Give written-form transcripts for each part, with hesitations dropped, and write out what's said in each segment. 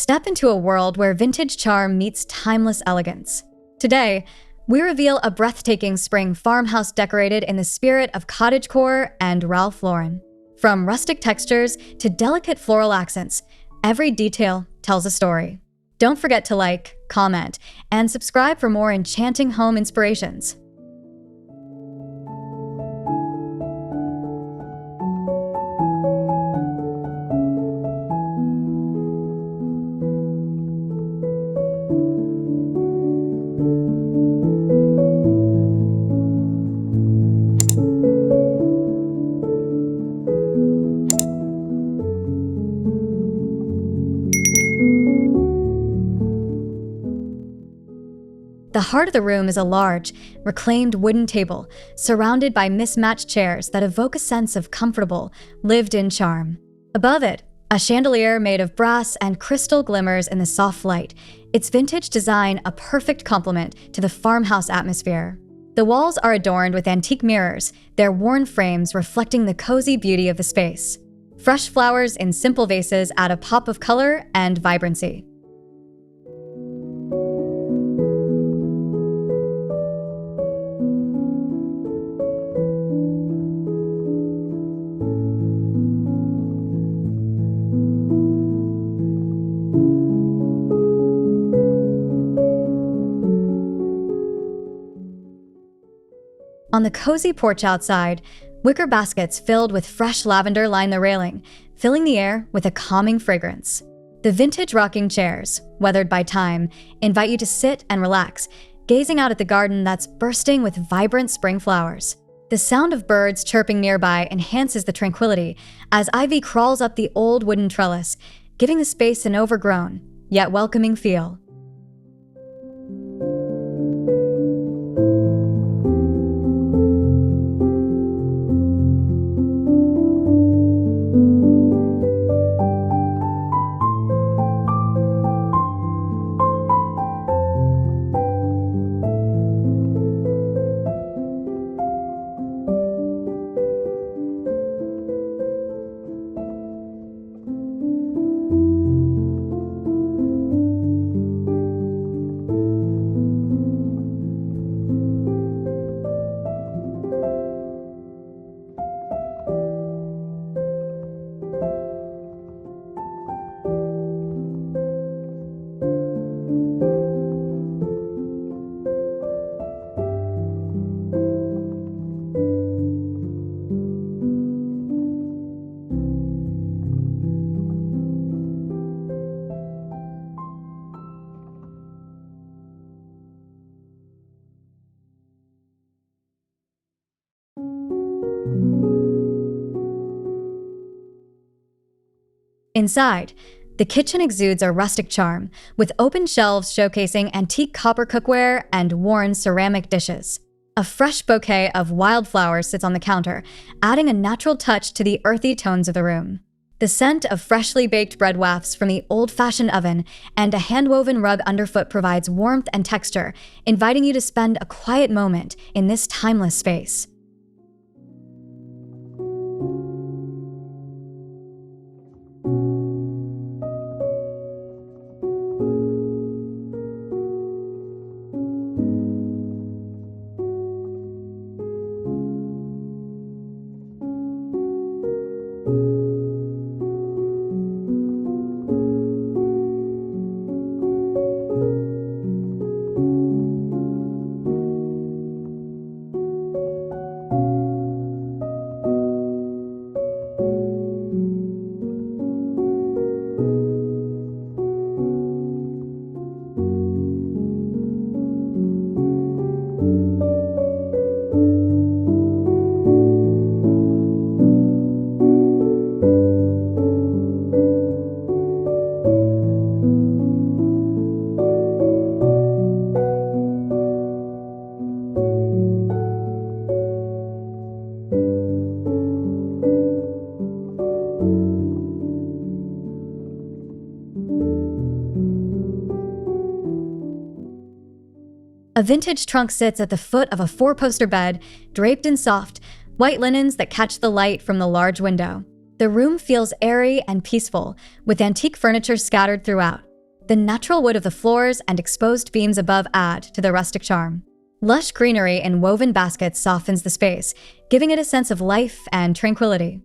Step into a world where vintage charm meets timeless elegance. Today, we reveal a breathtaking spring farmhouse decorated in the spirit of cottagecore and Ralph Lauren. From rustic textures to delicate floral accents, every detail tells a story. Don't forget to like, comment, and subscribe for more enchanting home inspirations. The heart of the room is a large, reclaimed wooden table surrounded by mismatched chairs that evoke a sense of comfortable, lived-in charm. Above it, a chandelier made of brass and crystal glimmers in the soft light, its vintage design a perfect complement to the farmhouse atmosphere. The walls are adorned with antique mirrors, their worn frames reflecting the cozy beauty of the space. Fresh flowers in simple vases add a pop of color and vibrancy. On the cozy porch outside, wicker baskets filled with fresh lavender line the railing, filling the air with a calming fragrance. The vintage rocking chairs, weathered by time, invite you to sit and relax, gazing out at the garden that's bursting with vibrant spring flowers. The sound of birds chirping nearby enhances the tranquility as ivy crawls up the old wooden trellis, giving the space an overgrown, yet welcoming feel. Inside, the kitchen exudes a rustic charm, with open shelves showcasing antique copper cookware and worn ceramic dishes. A fresh bouquet of wildflowers sits on the counter, adding a natural touch to the earthy tones of the room. The scent of freshly baked bread wafts from the old-fashioned oven and a hand-woven rug underfoot provides warmth and texture, inviting you to spend a quiet moment in this timeless space. A vintage trunk sits at the foot of a four-poster bed, draped in soft, white linens that catch the light from the large window. The room feels airy and peaceful, with antique furniture scattered throughout. The natural wood of the floors and exposed beams above add to the rustic charm. Lush greenery in woven baskets softens the space, giving it a sense of life and tranquility.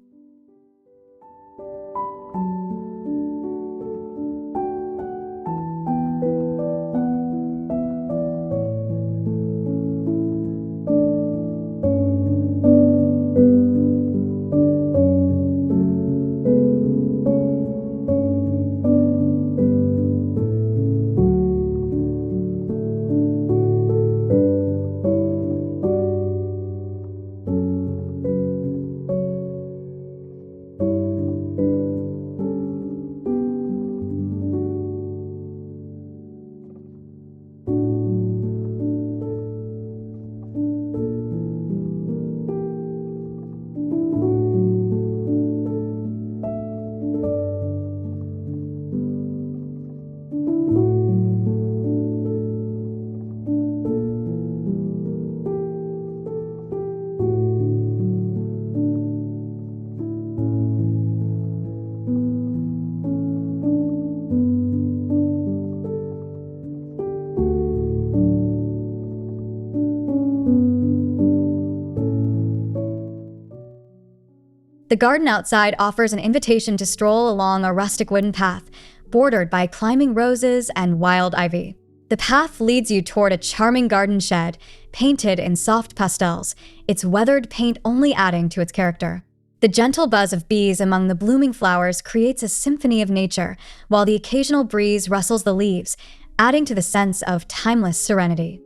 The garden outside offers an invitation to stroll along a rustic wooden path, bordered by climbing roses and wild ivy. The path leads you toward a charming garden shed, painted in soft pastels, its weathered paint only adding to its character. The gentle buzz of bees among the blooming flowers creates a symphony of nature, while the occasional breeze rustles the leaves, adding to the sense of timeless serenity.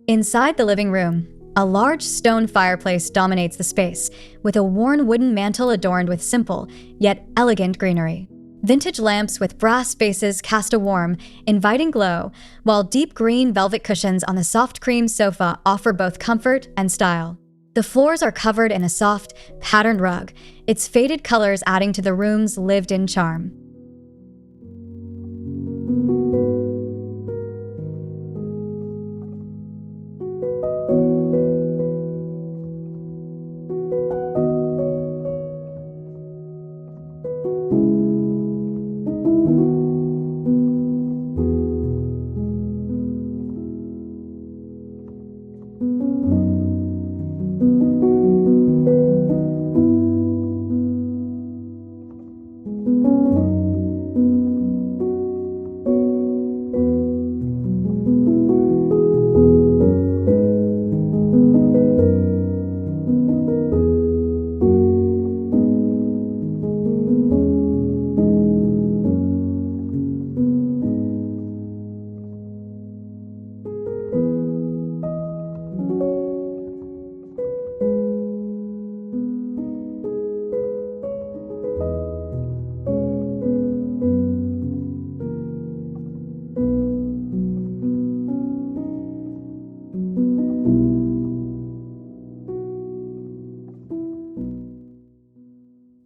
Inside the living room, a large stone fireplace dominates the space, with a worn wooden mantel adorned with simple, yet elegant greenery. Vintage lamps with brass bases cast a warm, inviting glow, while deep green velvet cushions on the soft cream sofa offer both comfort and style. The floors are covered in a soft, patterned rug, its faded colors adding to the room's lived-in charm.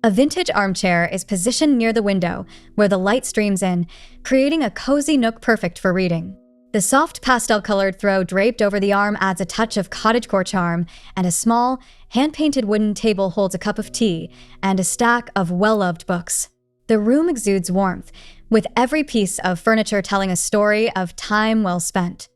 A vintage armchair is positioned near the window, where the light streams in, creating a cozy nook perfect for reading. The soft pastel-colored throw draped over the arm adds a touch of cottagecore charm, and a small, hand-painted wooden table holds a cup of tea and a stack of well-loved books. The room exudes warmth, with every piece of furniture telling a story of time well spent.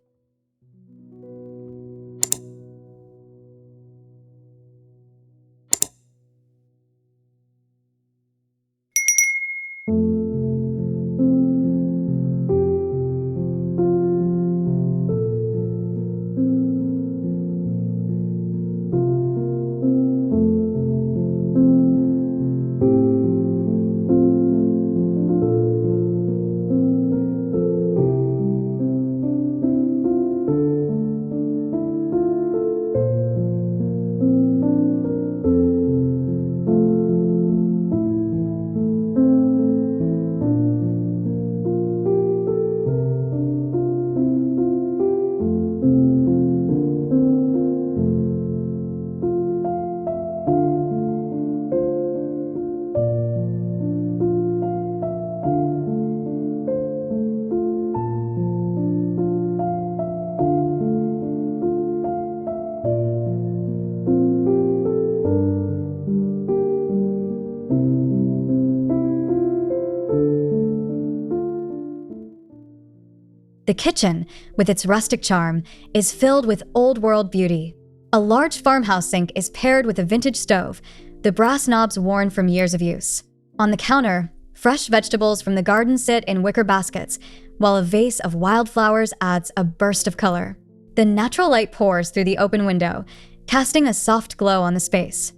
The kitchen, with its rustic charm, is filled with old-world beauty. A large farmhouse sink is paired with a vintage stove, the brass knobs worn from years of use. On the counter, fresh vegetables from the garden sit in wicker baskets, while a vase of wildflowers adds a burst of color. The natural light pours through the open window, casting a soft glow on the space.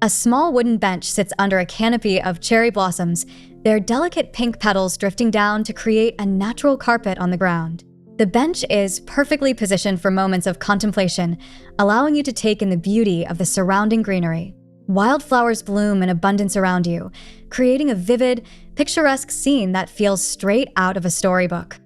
A small wooden bench sits under a canopy of cherry blossoms, their delicate pink petals drifting down to create a natural carpet on the ground. The bench is perfectly positioned for moments of contemplation, allowing you to take in the beauty of the surrounding greenery. Wildflowers bloom in abundance around you, creating a vivid, picturesque scene that feels straight out of a storybook.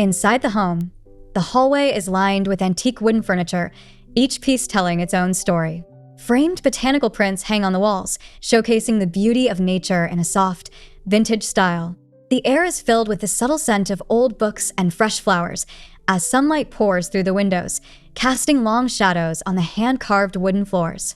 Inside the home, the hallway is lined with antique wooden furniture, each piece telling its own story. Framed botanical prints hang on the walls, showcasing the beauty of nature in a soft, vintage style. The air is filled with the subtle scent of old books and fresh flowers as sunlight pours through the windows, casting long shadows on the hand-carved wooden floors.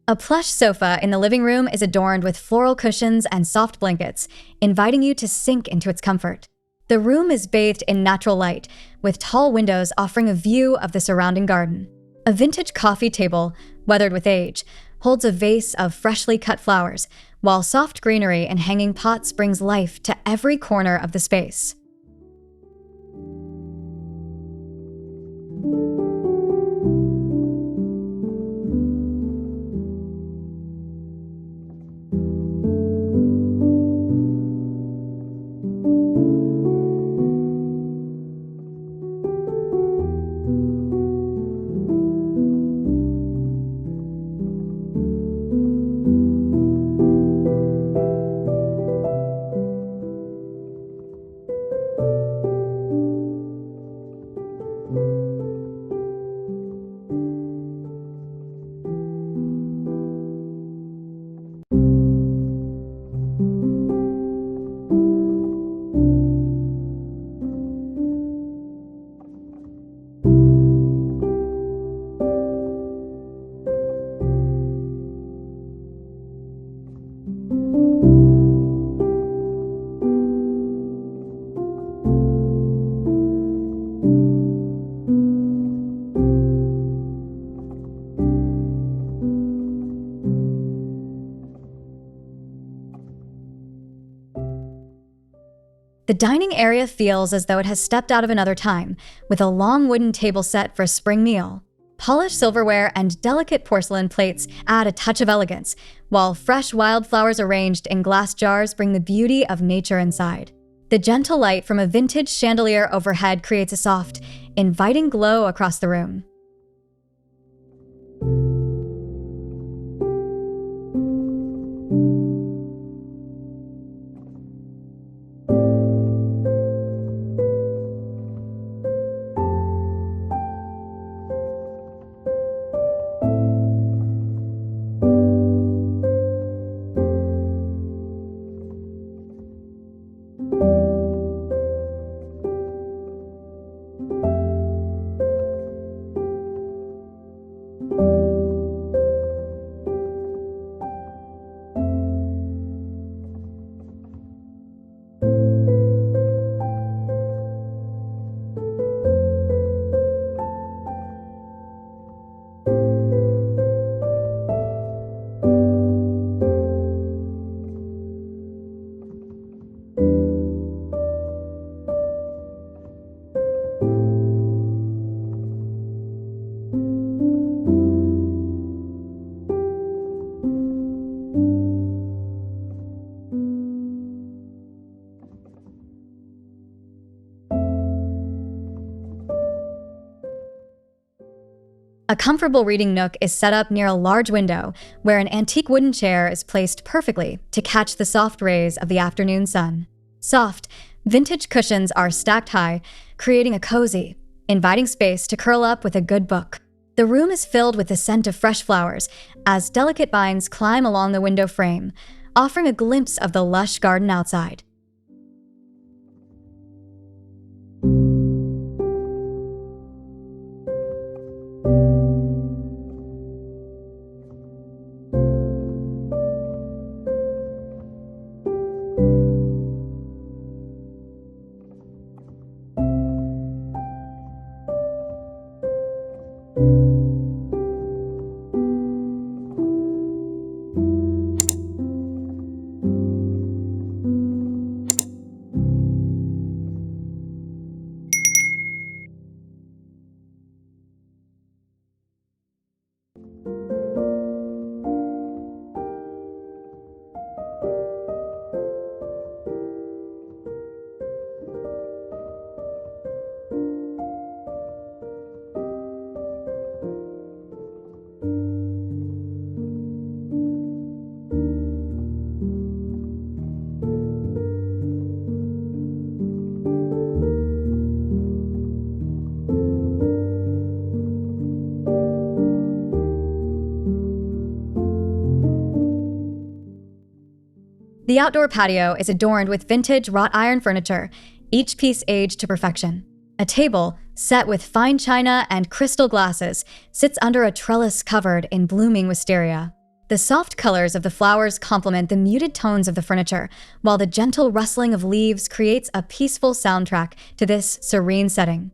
A plush sofa in the living room is adorned with floral cushions and soft blankets, inviting you to sink into its comfort. The room is bathed in natural light, with tall windows offering a view of the surrounding garden. A vintage coffee table, weathered with age, holds a vase of freshly cut flowers, while soft greenery and hanging pots brings life to every corner of the space. The dining area feels as though it has stepped out of another time, with a long wooden table set for a spring meal. Polished silverware and delicate porcelain plates add a touch of elegance, while fresh wildflowers arranged in glass jars bring the beauty of nature inside. The gentle light from a vintage chandelier overhead creates a soft, inviting glow across the room. A comfortable reading nook is set up near a large window, where an antique wooden chair is placed perfectly to catch the soft rays of the afternoon sun. Soft, vintage cushions are stacked high, creating a cozy, inviting space to curl up with a good book. The room is filled with the scent of fresh flowers as delicate vines climb along the window frame, offering a glimpse of the lush garden outside. The outdoor patio is adorned with vintage wrought iron furniture, each piece aged to perfection. A table, set with fine china and crystal glasses, sits under a trellis covered in blooming wisteria. The soft colors of the flowers complement the muted tones of the furniture, while the gentle rustling of leaves creates a peaceful soundtrack to this serene setting.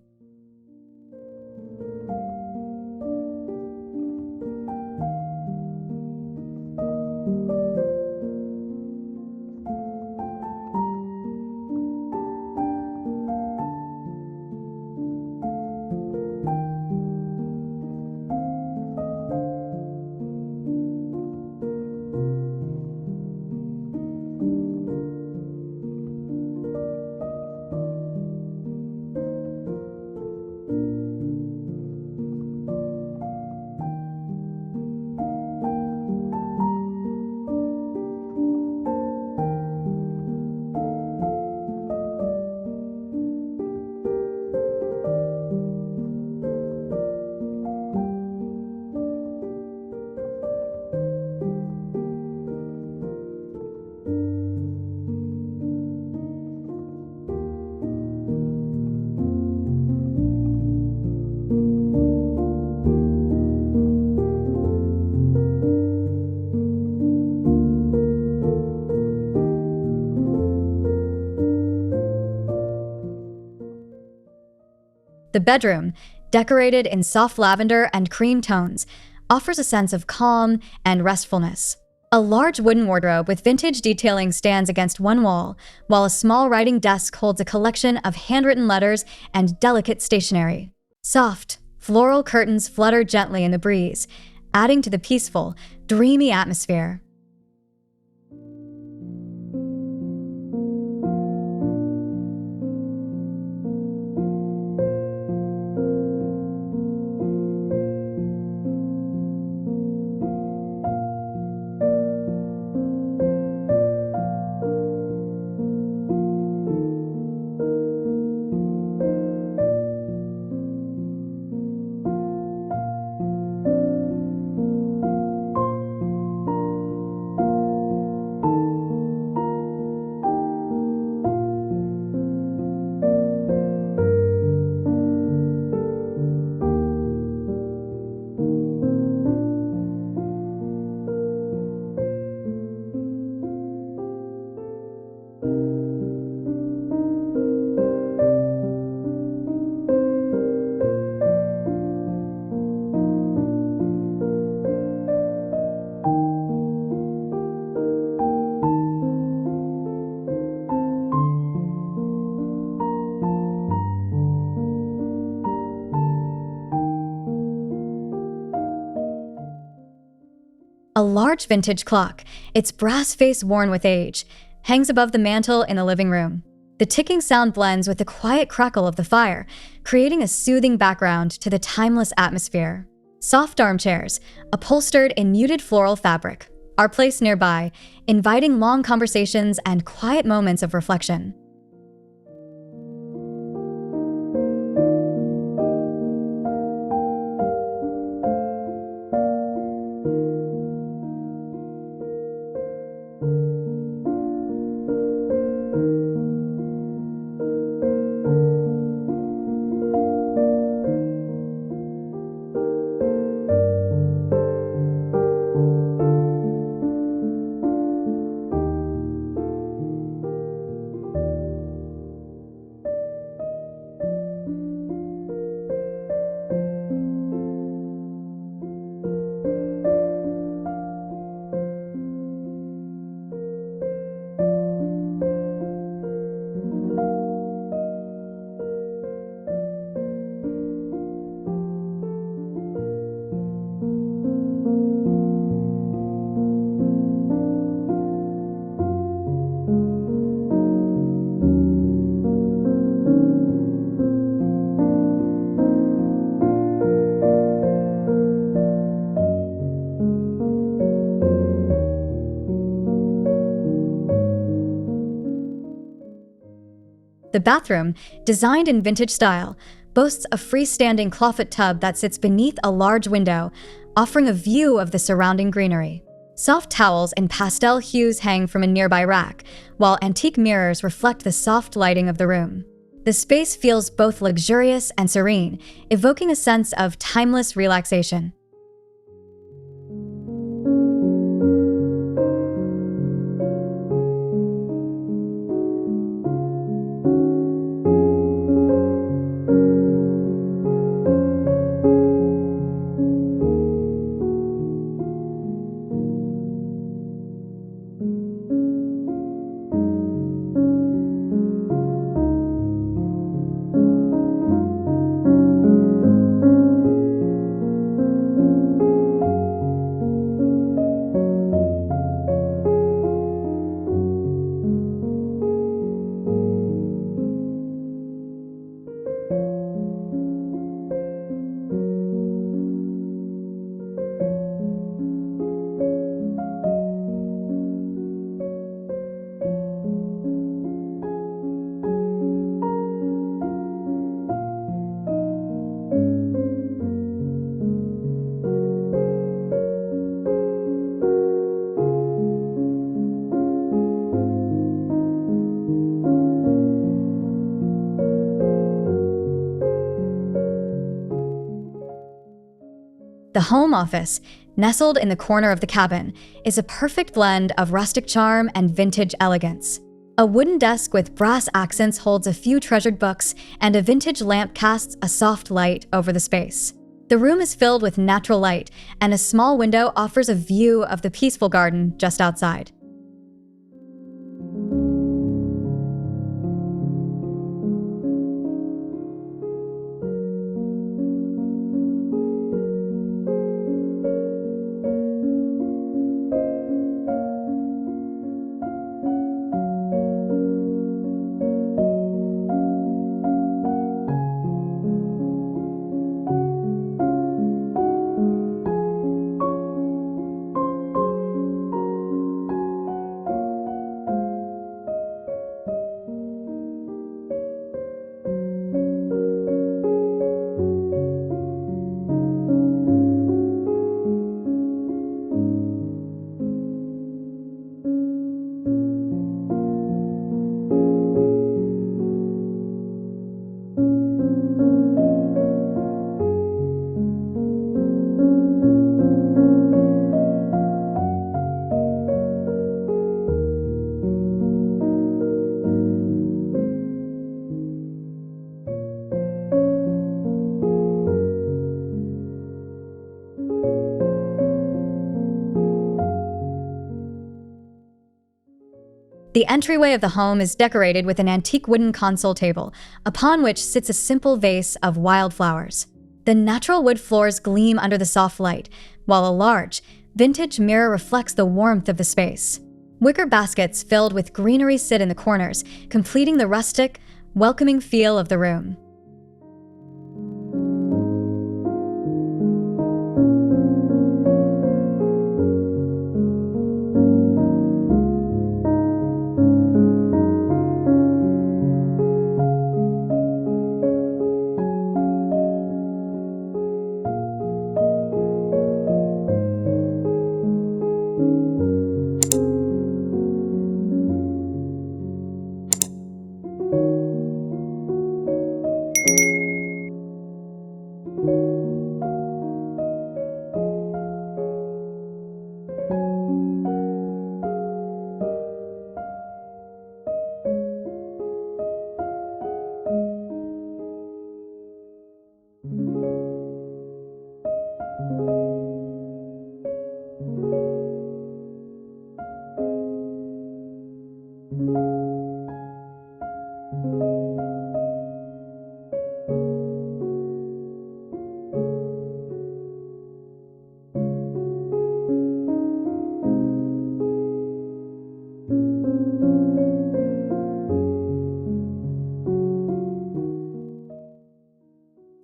The bedroom, decorated in soft lavender and cream tones, offers a sense of calm and restfulness. A large wooden wardrobe with vintage detailing stands against one wall, while a small writing desk holds a collection of handwritten letters and delicate stationery. Soft, floral curtains flutter gently in the breeze, adding to the peaceful, dreamy atmosphere. A large vintage clock, its brass face worn with age, hangs above the mantel in the living room. The ticking sound blends with the quiet crackle of the fire, creating a soothing background to the timeless atmosphere. Soft armchairs, upholstered in muted floral fabric, are placed nearby, inviting long conversations and quiet moments of reflection. The bathroom, designed in vintage style, boasts a freestanding clawfoot tub that sits beneath a large window, offering a view of the surrounding greenery. Soft towels in pastel hues hang from a nearby rack, while antique mirrors reflect the soft lighting of the room. The space feels both luxurious and serene, evoking a sense of timeless relaxation. The home office, nestled in the corner of the cabin, is a perfect blend of rustic charm and vintage elegance. A wooden desk with brass accents holds a few treasured books, and a vintage lamp casts a soft light over the space. The room is filled with natural light, and a small window offers a view of the peaceful garden just outside. The entryway of the home is decorated with an antique wooden console table, upon which sits a simple vase of wildflowers. The natural wood floors gleam under the soft light, while a large, vintage mirror reflects the warmth of the space. Wicker baskets filled with greenery sit in the corners, completing the rustic, welcoming feel of the room.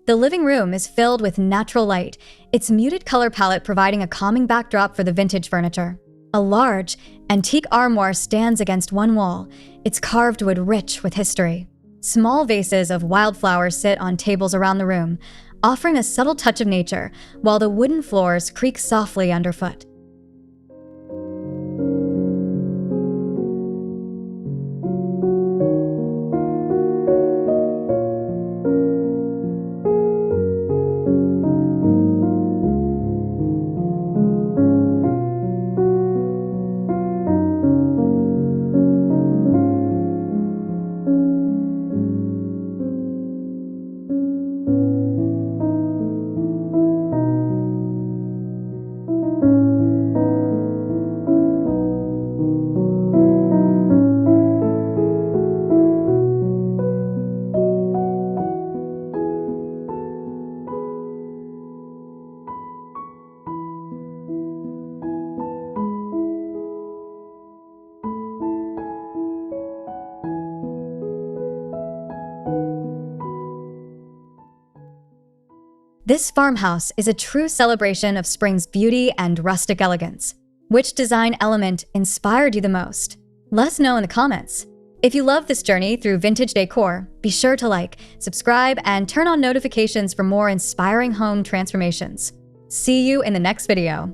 The living room is filled with natural light, its muted color palette providing a calming backdrop for the vintage furniture. A large, antique armoire stands against one wall, its carved wood rich with history. Small vases of wildflowers sit on tables around the room, offering a subtle touch of nature, while the wooden floors creak softly underfoot. This farmhouse is a true celebration of spring's beauty and rustic elegance. Which design element inspired you the most? Let us know in the comments. If you love this journey through vintage decor, be sure to like, subscribe, and turn on notifications for more inspiring home transformations. See you in the next video.